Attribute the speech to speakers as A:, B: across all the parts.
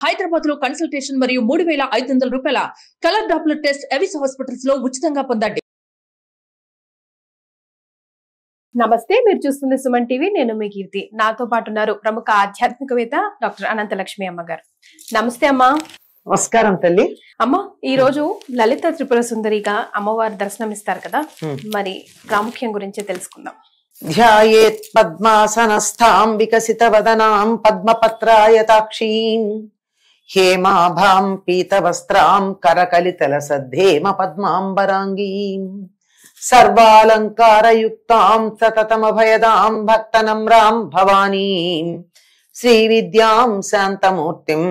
A: హైదరాబాద్ లో కన్సల్టేషన్ మరియు 3500 రూపాయల colour Doppler test Avis hospitals లో ఉచితంగా పొందండి.
B: నమస్తే, మీరు చూస్తుంది సుమన్ టీవీ. నేను మీ కీర్తి. నాతో పాటు ఉన్నారు ప్రముఖ ఆధ్యాత్మికవేత్త డాక్టర్ అనంతలక్ష్మి అమ్మగారు. నమస్తే అమ్మా.
C: నమస్కారం తల్లి.
B: అమ్మ, ఈ రోజు లలిత త్రిపుర సుందరిగా అమ్మవారి దర్శనం ఇస్తారు కదా, మరి ప్రాముఖ్యం గురించి తెలుసుకుందాం.
C: ధ్యాయేత్ పద్మాసనస్థాం వికసిత వదనాం పద్మపత్రాయతాక్షీం హేమాభాం పీతవస్త్రాం కరకలితల సద్ధేమ పద్మాంబరాంగీం సర్వాలంకారయుక్తాం సతతమభయదాం భక్తనమ్రాం భవానీం శ్రీవిద్యాం శాంతమూర్తిం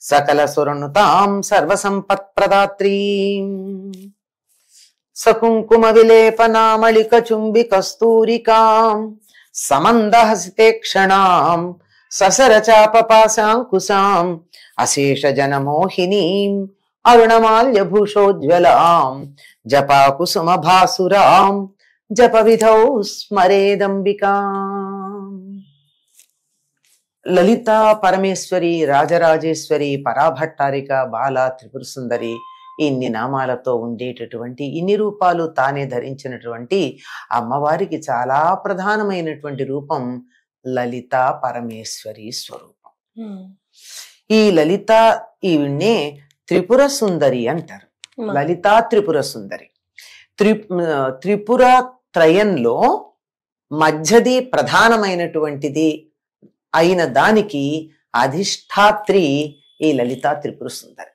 C: సకల సురనుతాం సర్వసంపత్ప్రదాత్రీం సకుంకుమ విలేపనామళిక చుంబి కస్తూరికాం సమందహసితేక్షణాం ససరచాపపాశాంకుశాం అశేష జనమోహినీం అరుణమాల్యభూషోజ్వలాం జపాకుసుమభాసురాం జపవిధౌ స్మరేదంబికాం. లలిత పరమేశ్వరి, రాజరాజేశ్వరి, పరాభట్టారిక, బాల, త్రిపుర సుందరి, ఇన్ని నామాలతో ఉండేటటువంటి, ఇన్ని రూపాలు తానే ధరించినటువంటి అమ్మవారికి చాలా ప్రధానమైనటువంటి రూపం లలిత పరమేశ్వరి స్వరూపం. ఈ లలిత ఈవిడ్నే త్రిపుర సుందరి అంటారు. లలిత త్రిపుర సుందరి. త్రిపుర త్రయంలో మధ్యది ప్రధానమైనటువంటిది అయిన దానికి అధిష్టాత్రి ఈ లలిత త్రిపుర సుందరి.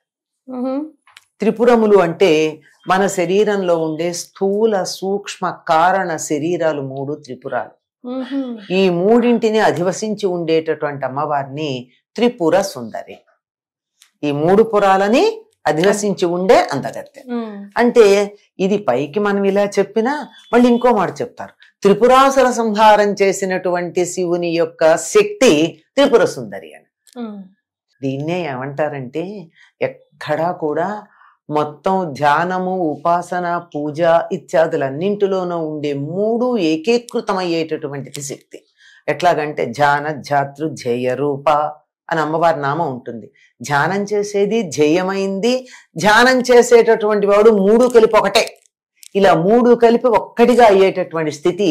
C: త్రిపురములు అంటే మన శరీరంలో ఉండే స్థూల సూక్ష్మ కారణ శరీరాలు 3 త్రిపురాలు. ఈ మూడింటిని అధివసించి ఉండేటటువంటి అమ్మవారిని త్రిపుర సుందరి. ఈ 3 పురాలని అధివసించి ఉండే అందగత్తె. అంటే ఇది పైకి మనం ఇలా చెప్పినా మళ్ళీ ఇంకో మాట చెప్తారు, త్రిపురాసుర సంహారం చేసినటువంటి శివుని యొక్క శక్తి త్రిపుర సుందరి అని. దీన్నే ఏమంటారంటే ఎక్కడా కూడా మొత్తం ధ్యానము, ఉపాసన, పూజ ఇత్యాదులన్నింటిలోనూ ఉండే 3 ఏకీకృతమయ్యేటటువంటిది శక్తి. ఎట్లాగంటే ధ్యాన ధ్యాతృ ధ్యేయ రూప అని అమ్మవారి నామం ఉంటుంది. ధ్యానం చేసేది ధ్యేయమైంది, ధ్యానం చేసేటటువంటి వాడు 3 కలిపి ఒకటే. ఇలా 3 కలిపి ఒక్కటిగా అయ్యేటటువంటి స్థితి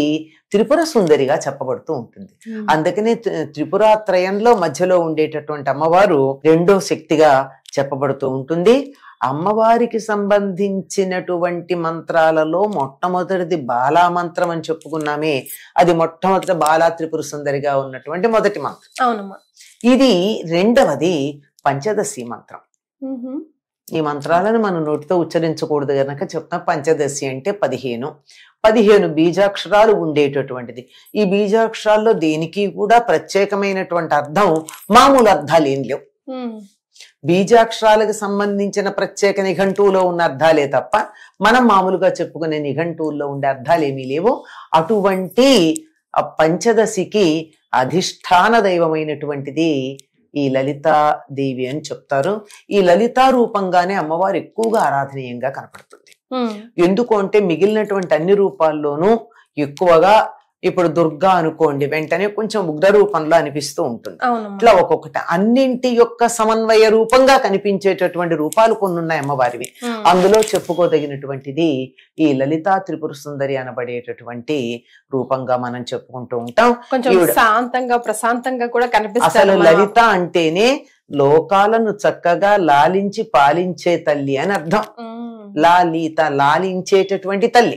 C: త్రిపుర సుందరిగా చెప్పబడుతూ ఉంటుంది. అందుకనే త్రిపురాత్రయంలో మధ్యలో ఉండేటటువంటి అమ్మవారు 2వ శక్తిగా చెప్పబడుతూ ఉంటుంది. అమ్మవారికి సంబంధించినటువంటి మంత్రాలలో మొట్టమొదటిది బాలా మంత్రం అని చెప్పుకున్నామే, అది మొట్టమొదటి బాలా త్రిపుర సుందరిగా ఉన్నటువంటి మొదటి మంత్రం. ఇది 2వది పంచదశి మంత్రం. ఈ మంత్రాలను మనం నోటితో ఉచ్చరించకూడదు కనుక చెప్తా. పంచదశి అంటే 15 బీజాక్షరాలు ఉండేటటువంటిది. ఈ బీజాక్షరాల్లో దేనికి కూడా ప్రత్యేకమైనటువంటి అర్థం, మామూలు అర్థాలు ఏం లేవు. బీజాక్షరాలకు సంబంధించిన ప్రత్యేక నిఘంటువులో ఉన్న అర్థాలే తప్ప మనం మామూలుగా చెప్పుకునే నిఘంటువుల్లో ఉండే అర్థాలు ఏమీ లేవు. అటువంటి ఆ పంచదశికి అధిష్టాన దైవమైనటువంటిది ఈ లలితాదేవి అని చెప్తారు. ఈ లలితా రూపంగానే అమ్మవారు ఎక్కువగా ఆరాధనీయంగా కనపడుతుంది. ఎందుకు అంటే మిగిలినటువంటి అన్ని రూపాల్లోనూ ఎక్కువగా, ఇప్పుడు దుర్గా అనుకోండి, వెంటనే కొంచెం ఉగ్ర రూపంలో అనిపిస్తూ ఉంటుంది. ఇట్లా ఒక్కొక్కటి అన్నింటి యొక్క సమన్వయ రూపంగా కనిపించేటటువంటి రూపాలు కొన్ని ఉన్నాయి అమ్మవారివి. అందులో చెప్పుకోదగినటువంటిది ఈ లలితా త్రిపుర సుందరి అనబడేటటువంటి రూపంగా మనం చెప్పుకుంటూ ఉంటాం.
B: శాంతంగా ప్రశాంతంగా కూడా కనిపిస్తుంది.
C: అసలు లలిత అంటేనే లోకాలను చక్కగా లాలించి పాలించే తల్లి అని అర్థం. లాలిత, లాలించేటటువంటి తల్లి.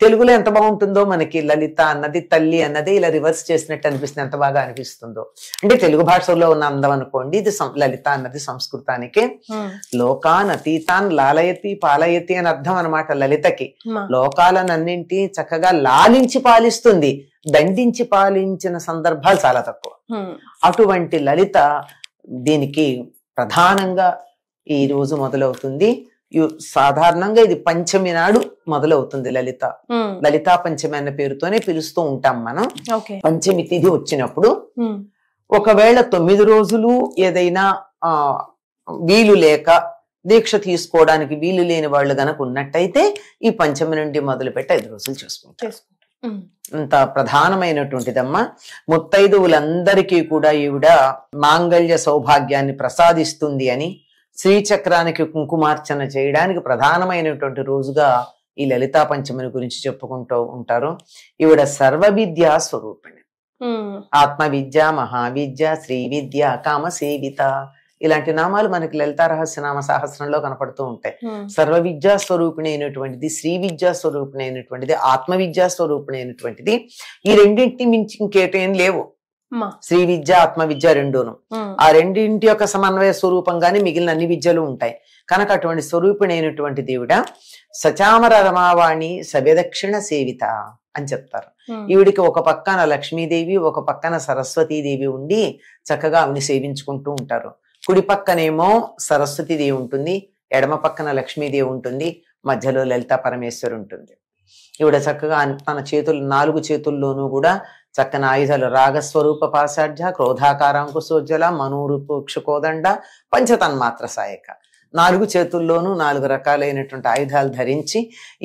C: తెలుగులో ఎంత బాగుంటుందో మనకి. లలిత అన్నది, తల్లి అన్నది ఇలా రివర్స్ చేసినట్టు అనిపిస్తుంది. ఎంత బాగా అనిపిస్తుందో. అంటే తెలుగు భాషలో ఉన్న అందం అనుకోండి. ఇది లలిత అన్నది సంస్కృతానికి లోకాన్ అతీతాన్ లాలయతి పాలయతి అని అర్థం అనమాట. లలితకి లోకాలనన్నింటి చక్కగా లాలించి పాలిస్తుంది. దండించి పాలించిన సందర్భాలు చాలా తక్కువ. అటువంటి లలిత దీనికి ప్రధానంగా ఈ రోజు మొదలవుతుంది. సాధారణంగా ఇది పంచమి నాడు మొదలవుతుంది. లలితా పంచమి అన్న పేరుతోనే పిలుస్తూ ఉంటాం మనం. పంచమి తిథి వచ్చినప్పుడు ఒకవేళ 9 రోజులు ఏదైనా వీలు లేక దీక్ష తీసుకోవడానికి వీలు లేని వాళ్ళు గనక ఉన్నట్టయితే ఈ పంచమి నుండి మొదలుపెట్టి 5 రోజులు చేసుకుంటారు. అంత ప్రధానమైనటువంటిదమ్మా. ముత్తైదువులందరికీ కూడా ఈవిడ మాంగళ్య సౌభాగ్యాన్ని ప్రసాదిస్తుంది అని శ్రీచక్రానికి కుంకుమార్చన చేయడానికి ప్రధానమైనటువంటి రోజుగా ఈ లలితా పంచమిని గురించి చెప్పుకుంటూ ఉంటారు. ఈవిడ సర్వ విద్యా స్వరూపిణి. ఆత్మ విద్య, మహావిద్య, శ్రీ విద్య, కామ సేవిత ఇలాంటి నామాలు మనకి లలితా రహస్యనామ సహస్రంలో కనపడుతూ ఉంటాయి. సర్వ విద్యా స్వరూపిణి అయినటువంటిది, శ్రీ విద్యా స్వరూపిణి అయినటువంటిది, ఆత్మ విద్యా స్వరూపిణి అయినటువంటిది. ఈ రెండింటిని మించి ఇంకేటేం లేవు. శ్రీ విద్య, ఆత్మ విద్య రెండూను. ఆ రెండింటి యొక్క సమన్వయ స్వరూపంగానే మిగిలిన అన్ని విద్యలు ఉంటాయి. కనుక అటువంటి స్వరూపిణి అయినటువంటి దేవుడ సచామర రమావాణి సవ్యదక్షిణ సేవిత అని చెప్తారు. ఈవిడికి ఒక పక్కన లక్ష్మీదేవి, ఒక పక్కన సరస్వతీదేవి ఉండి చక్కగా ఆవిని సేవించుకుంటూ ఉంటారు. కుడి పక్కనేమో సరస్వతీదేవి ఉంటుంది, ఎడమ పక్కన లక్ష్మీదేవి ఉంటుంది, మధ్యలో లలితా పరమేశ్వరు ఉంటుంది. ఈవిడ చక్కగా తన చేతులు 4 చేతుల్లోనూ కూడా చక్కని ఆయుధాలు రాగస్వరూప పాశాఢ్య, క్రోధాకారాంకుశోజ్వల, మనూరుపుక్షుకోదండ, పంచతన్మాత్ర సాయక 4 చేతుల్లోనూ 4 రకాలైనటువంటి ఆయుధాలు ధరించి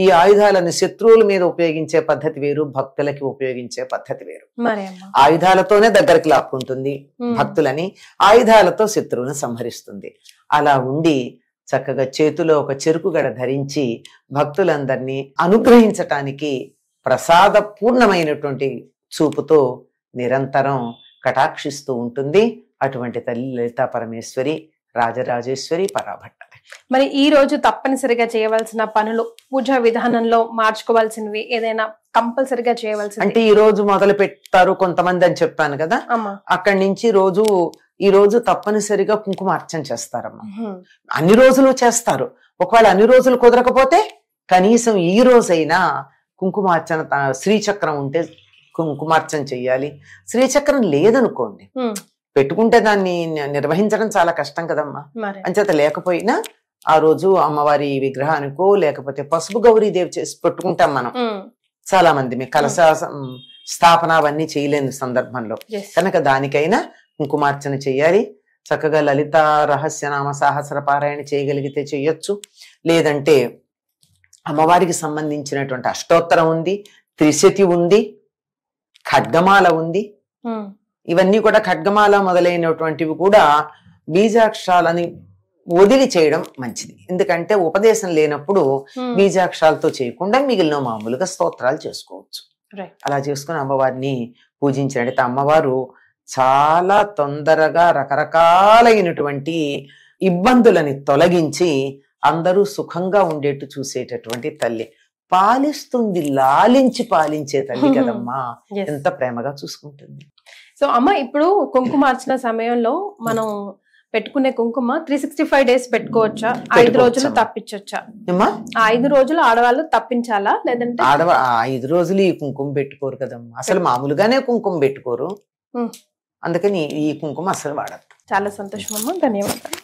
C: ఈ ఆయుధాలను శత్రువుల మీద ఉపయోగించే పద్ధతి వేరు, భక్తులకి ఉపయోగించే పద్ధతి వేరు. ఆయుధాలతోనే దగ్గరికి లాక్కుంటుంది భక్తులని, ఆయుధాలతో శత్రువులను సంహరిస్తుంది. అలా ఉండి చక్కగా చేతిలో ఒక చెరుకు గడ ధరించి భక్తులందరినీ అనుగ్రహించటానికి ప్రసాద పూర్ణమైనటువంటి చూపుతో నిరంతరం కటాక్షిస్తూ ఉంటుంది. అటువంటి తల్లి లలితా పరమేశ్వరి, రాజరాజేశ్వరి, పరాభట్టారి.
B: మరి ఈ రోజు తప్పనిసరిగా చేయవలసిన పనులు, పూజా విధానంలో మార్చుకోవాల్సినవి ఏదైనా కంపల్సరిగా చేయవలసింది
C: అంటే ఈ రోజు మొదలు పెడతారు కొంతమంది అని చెప్పాను కదా. అక్కడి నుంచి ఈ రోజు తప్పనిసరిగా కుంకుమార్చన చేస్తారమ్మా. అన్ని రోజులు చేస్తారు. ఒకవేళ అన్ని రోజులు కుదరకపోతే కనీసం ఈ రోజైనా కుంకుమార్చన, శ్రీచక్రం ఉంటే కుంకుమార్చన చెయ్యాలి. శ్రీచక్రం లేదనుకోండి, పెట్టుకుంటే దాన్ని నిర్వహించడం చాలా కష్టం కదమ్మా. అంచేత లేకపోయినా ఆ రోజు అమ్మవారి విగ్రహానికో లేకపోతే పసుపు గౌరీదేవి చేసి పెట్టుకుంటాం మనం. చాలా మంది మీ కలశ స్థాపన అవన్నీ చేయలేని సందర్భంలో కనుక దానికైనా కుంకుమార్చన చెయ్యాలి. చక్కగా లలిత రహస్యనామ సహస్ర పారాయణ చేయగలిగితే చెయ్యొచ్చు. లేదంటే అమ్మవారికి సంబంధించినటువంటి అష్టోత్తరం ఉంది, త్రిశతి ఉంది, ఖడ్గమాల ఉంది. ఇవన్నీ కూడా ఖడ్గమాల మొదలైనటువంటివి కూడా బీజాక్షరాలని వదిలి చేయడం మంచిది. ఎందుకంటే ఉపదేశం లేనప్పుడు బీజాక్షరాలతో చేయకుండా మిగిలిన మామూలుగా స్తోత్రాలు చేసుకోవచ్చు. అలా చేసుకుని అమ్మవారిని పూజించినట్టయితే అమ్మవారు చాలా తొందరగా రకరకాలైనటువంటి ఇబ్బందులని తొలగించి అందరూ సుఖంగా ఉండేట్టు చూసేటటువంటి తల్లి. పాలిస్తుంది, లాలించి పాలించే తల్లి కదమ్మా. ఎంత ప్రేమగా చూసుకుంటుంది.
B: సో అమ్మ, ఇప్పుడు కుంకుమార్చన సమయంలో మనం పెట్టుకునే కుంకుమ 365 days పెట్టుకోవచ్చా? 5 రోజులు తప్పించొచ్చా? 5 రోజులు ఆడవాళ్ళు తప్పించాలా? లేదంటే
C: 5 రోజులు ఈ కుంకుమ పెట్టుకోరు కదమ్మా. అసలు మామూలుగానే కుంకుమ పెట్టుకోరు. అందుకని ఈ కుంకుమ అసలు వాడరు.
B: చాలా సంతోషం అమ్మ, ధన్యవాదాలు.